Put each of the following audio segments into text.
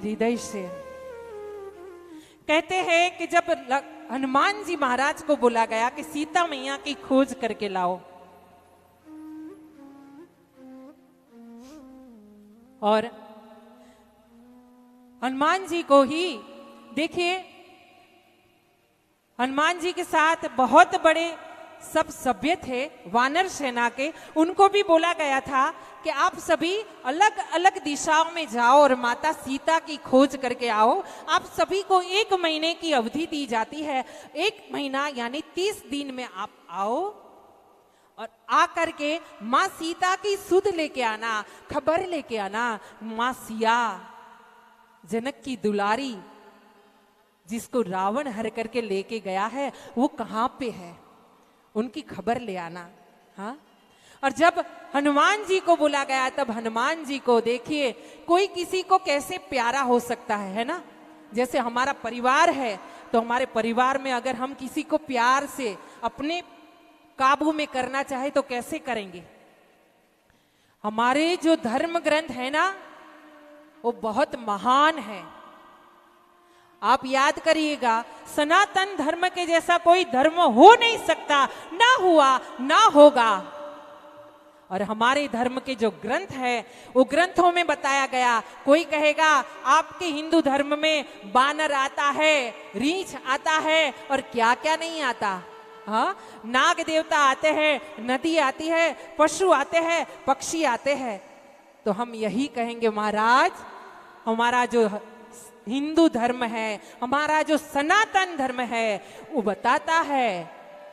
हृदय से। कहते हैं कि जब हनुमान जी महाराज को बोला गया कि सीता मैया की खोज करके लाओ, और हनुमान जी को ही देखिए, हनुमान जी के साथ बहुत बड़े सब सभ्य थे वानर सेना के, उनको भी बोला गया था कि आप सभी अलग अलग दिशाओं में जाओ और माता सीता की खोज करके आओ। आप सभी को 1 महीने की अवधि दी जाती है, 1 महीना यानी 30 दिन में आप आओ और आकर के माँ सीता की सुध लेके आना, खबर लेके आना। माँ सिया जनक की दुलारी जिसको रावण हर करके लेके गया है वो कहाँ पे है, उनकी खबर ले आना। हाँ, और जब हनुमान जी को बोला गया तब हनुमान जी को देखिए, कोई किसी को कैसे प्यारा हो सकता है ना। जैसे हमारा परिवार है तो हमारे परिवार में अगर हम किसी को प्यार से अपने काबू में करना चाहे तो कैसे करेंगे। हमारे जो धर्म ग्रंथ है ना वो बहुत महान है। आप याद करिएगा, सनातन धर्म के जैसा कोई धर्म हो नहीं सकता, ना हुआ ना होगा। और हमारे धर्म के जो ग्रंथ है वो ग्रंथों में बताया गया, कोई कहेगा आपके हिंदू धर्म में बानर आता है, रीछ आता है और क्या क्या नहीं आता। हाँ, नाग देवता आते हैं, नदी आती है, पशु आते हैं, पक्षी आते हैं। तो हम यही कहेंगे महाराज, हमारा जो हिंदू धर्म है, हमारा जो सनातन धर्म है वो बताता है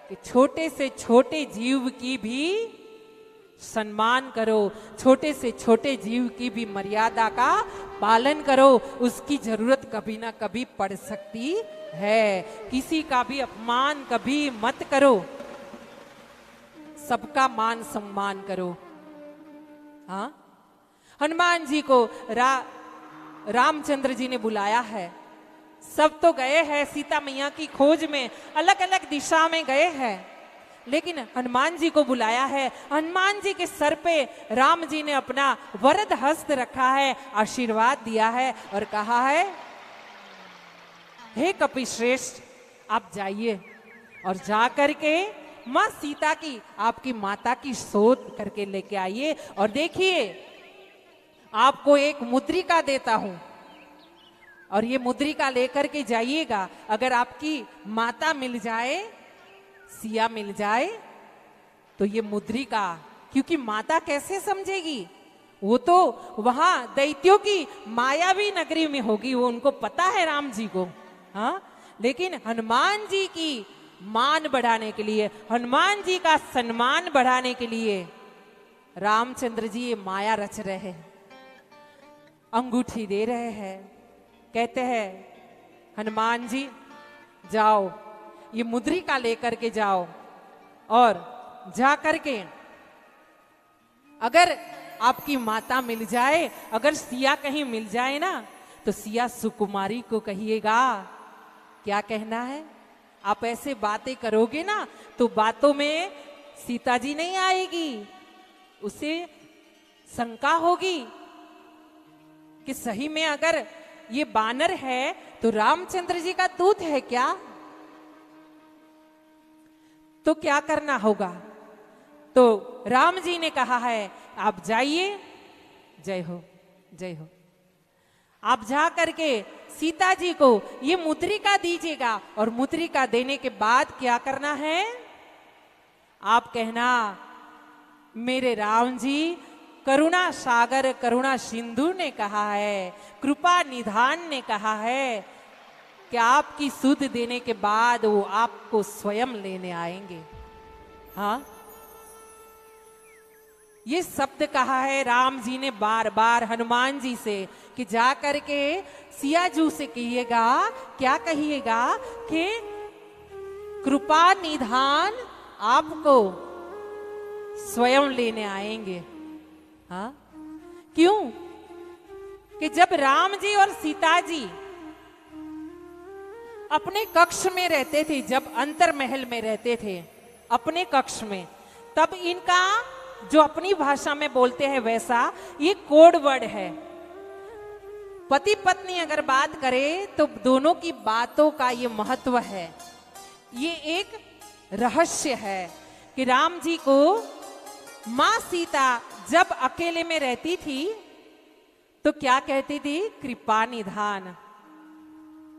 कि छोटे से छोटे जीव की भी सम्मान करो, छोटे से छोटे जीव की भी मर्यादा का पालन करो। उसकी जरूरत कभी ना कभी पड़ सकती है। किसी का भी अपमान कभी मत करो, सबका मान सम्मान करो। हाँ, हनुमान जी को रामचंद्र जी ने बुलाया है। सब तो गए हैं सीता मैया की खोज में, अलग अलग दिशा में गए हैं, लेकिन हनुमान जी को बुलाया है। हनुमान जी के सर पे राम जी ने अपना वरद हस्त रखा है, आशीर्वाद दिया है और कहा है, हे कपिश्रेष्ठ आप जाइए और जा करके माँ सीता की, आपकी माता की शोध करके लेके आइए। और देखिए, आपको एक मुद्रिका देता हूं और ये मुद्रिका लेकर के जाइएगा। अगर आपकी माता मिल जाए, सिया मिल जाए, तो ये मुद्रिका, क्योंकि माता कैसे समझेगी, वो तो वहां दैत्यों की मायावी नगरी में होगी, वो उनको पता है राम जी को। हाँ, लेकिन हनुमान जी की मान बढ़ाने के लिए, हनुमान जी का सम्मान बढ़ाने के लिए रामचंद्र जी ये माया रच रहे हैं, अंगूठी दे रहे हैं। कहते हैं हनुमान जी जाओ, ये मुद्रिका लेकर के जाओ और जा करके अगर आपकी माता मिल जाए, अगर सिया कहीं मिल जाए ना, तो सिया सुकुमारी को कहिएगा। क्या कहना है, आप ऐसे बातें करोगे ना तो बातों में सीता जी नहीं आएगी, उसे शंका होगी कि सही में अगर ये बानर है तो रामचंद्र जी का दूत है क्या, तो क्या करना होगा। तो राम जी ने कहा है आप जाइए, जय हो जय हो, आप जा करके सीता जी को ये मुद्रिका दीजिएगा और मुद्रिका देने के बाद क्या करना है, आप कहना मेरे राम जी करुणा सागर करुणा सिंधु ने कहा है, कृपा निधान ने कहा है कि आपकी सुध देने के बाद वो आपको स्वयं लेने आएंगे। हाँ, ये शब्द कहा है राम जी ने बार बार हनुमान जी से कि जा करके सियाजू से कहिएगा, क्या कहिएगा कि कृपा निधान आपको स्वयं लेने आएंगे। हाँ, क्यों कि जब राम जी और सीता जी अपने कक्ष में रहते थे, जब अंतर महल में रहते थे अपने कक्ष में, तब इनका जो अपनी भाषा में बोलते हैं वैसा ये कोड वर्ड है। पति पत्नी अगर बात करें तो दोनों की बातों का ये महत्व है। ये एक रहस्य है कि राम जी को मां सीता जब अकेले में रहती थी तो क्या कहती थी? कृपा निधान।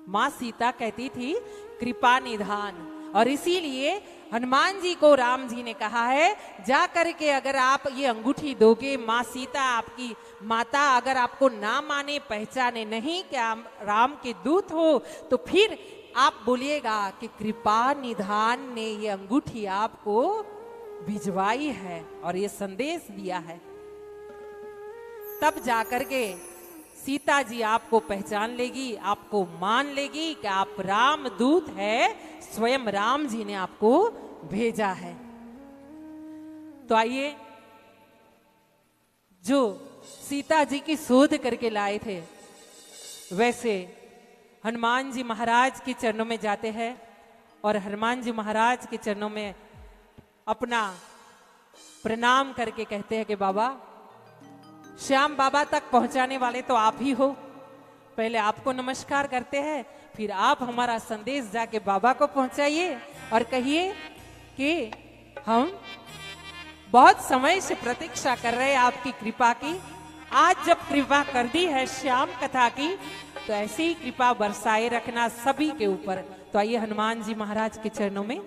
मां सीता कहती थी कृपा निधान। और इसीलिए हनुमान जी को राम जी ने कहा है, जा करके अगर आप ये अंगूठी दोगे, मां सीता आपकी माता अगर आपको ना माने, पहचाने नहीं कि आप राम के दूत हो, तो फिर आप बोलिएगा कि कृपा निधान ने ये अंगूठी आपको भिजवाई है और ये संदेश दिया है। तब जाकर के सीता जी आपको पहचान लेगी, आपको मान लेगी कि आप राम दूत है, स्वयं राम जी ने आपको भेजा है। तो आइए, जो सीता जी की शोध करके लाए थे, वैसे हनुमान जी महाराज के चरणों में जाते हैं और हनुमान जी महाराज के चरणों में अपना प्रणाम करके कहते हैं कि बाबा, श्याम बाबा तक पहुंचाने वाले तो आप ही हो। पहले आपको नमस्कार करते हैं, फिर आप हमारा संदेश जाके बाबा को पहुंचाइए और कहिए कि हम बहुत समय से प्रतीक्षा कर रहे हैं आपकी कृपा की। आज जब कृपा कर दी है श्याम कथा की, तो ऐसी ही कृपा बरसाए रखना सभी के ऊपर। तो आइए हनुमान जी महाराज के चरणों में